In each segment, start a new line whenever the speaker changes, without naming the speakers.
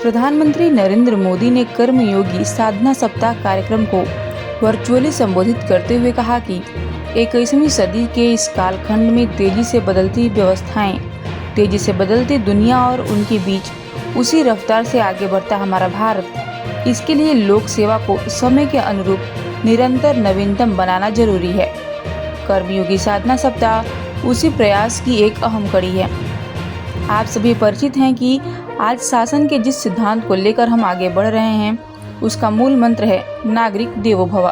प्रधानमंत्री नरेंद्र मोदी ने कर्मयोगी साधना सप्ताह कार्यक्रम को वर्चुअली संबोधित करते हुए कहा कि 21वीं सदी के इस कालखंड में तेजी से बदलती व्यवस्थाएं, तेजी से बदलती दुनिया और उनके बीच उसी रफ्तार से आगे बढ़ता हमारा भारत, इसके लिए लोक सेवा को समय के अनुरूप निरंतर नवीनतम बनाना जरूरी है। कर्मयोगी साधना सप्ताह उसी प्रयास की एक अहम कड़ी है। आप सभी परिचित हैं कि आज शासन के जिस सिद्धांत को लेकर हम आगे बढ़ रहे हैं, उसका मूल मंत्र है नागरिक देवो भव।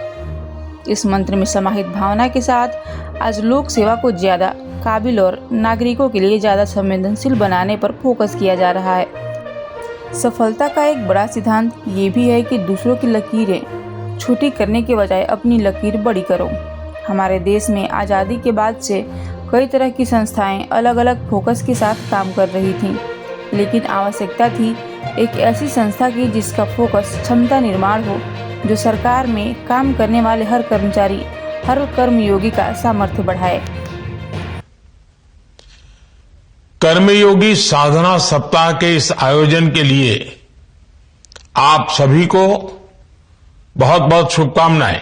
इस मंत्र में समाहित भावना के साथ आज लोक सेवा को ज़्यादा काबिल और नागरिकों के लिए ज़्यादा संवेदनशील बनाने पर फोकस किया जा रहा है। सफलता का एक बड़ा सिद्धांत ये भी है कि दूसरों की लकीरें छोटी करने के बजाय अपनी लकीर बड़ी करो। हमारे देश में आज़ादी के बाद से कई तरह की संस्थाएं अलग अलग फोकस के साथ काम कर रही थीं, लेकिन आवश्यकता थी एक ऐसी संस्था की जिसका फोकस क्षमता निर्माण हो, जो सरकार में काम करने वाले हर कर्मचारी, हर कर्मयोगी का सामर्थ्य बढ़ाए।
कर्मयोगी साधना सप्ताह के इस आयोजन के लिए आप सभी को बहुत बहुत शुभकामनाएं।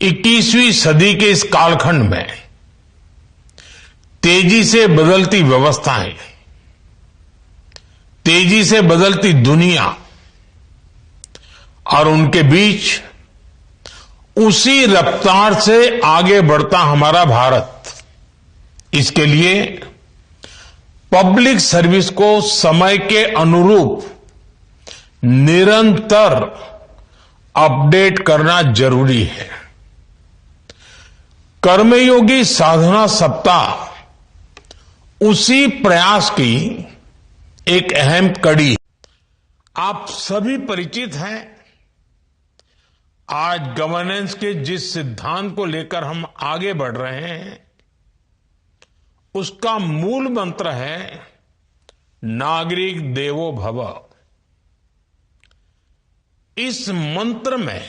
21वीं सदी के इस कालखंड में तेजी से बदलती व्यवस्थाएं, तेजी से बदलती दुनिया और उनके बीच उसी रफ्तार से आगे बढ़ता हमारा भारत, इसके लिए पब्लिक सर्विस को समय के अनुरूप निरंतर अपडेट करना जरूरी है। कर्मयोगी साधना सप्ताह उसी प्रयास की एक अहम कड़ी है। आप सभी परिचित हैं, आज गवर्नेंस के जिस सिद्धांत को लेकर हम आगे बढ़ रहे हैं, उसका मूल मंत्र है नागरिक देवो भव। इस मंत्र में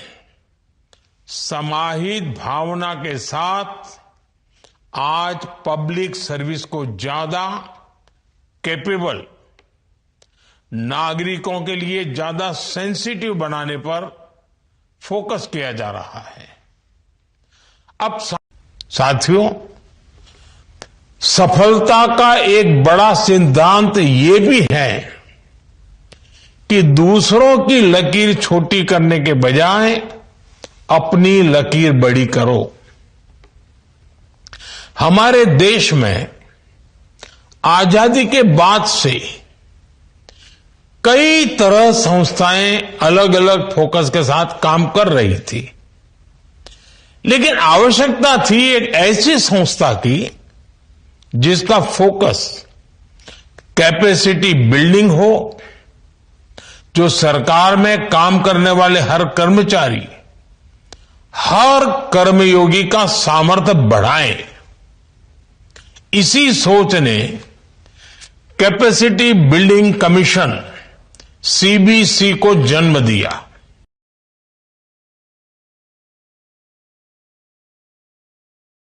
समाहित भावना के साथ आज पब्लिक सर्विस को ज्यादा कैपेबल, नागरिकों के लिए ज्यादा सेंसिटिव बनाने पर फोकस किया जा रहा है। अब साथियों, सफलता का एक बड़ा सिद्धांत ये भी है कि दूसरों की लकीर छोटी करने के बजाय अपनी लकीर बड़ी करो। हमारे देश में आजादी के बाद से कई तरह संस्थाएं अलग अलग फोकस के साथ काम कर रही थी, लेकिन आवश्यकता थी एक ऐसी संस्था की जिसका फोकस कैपेसिटी बिल्डिंग हो, जो सरकार में काम करने वाले हर कर्मचारी, हर कर्मयोगी का सामर्थ्य बढ़ाए। इसी सोच ने कैपेसिटी बिल्डिंग कमीशन CBC को जन्म दिया।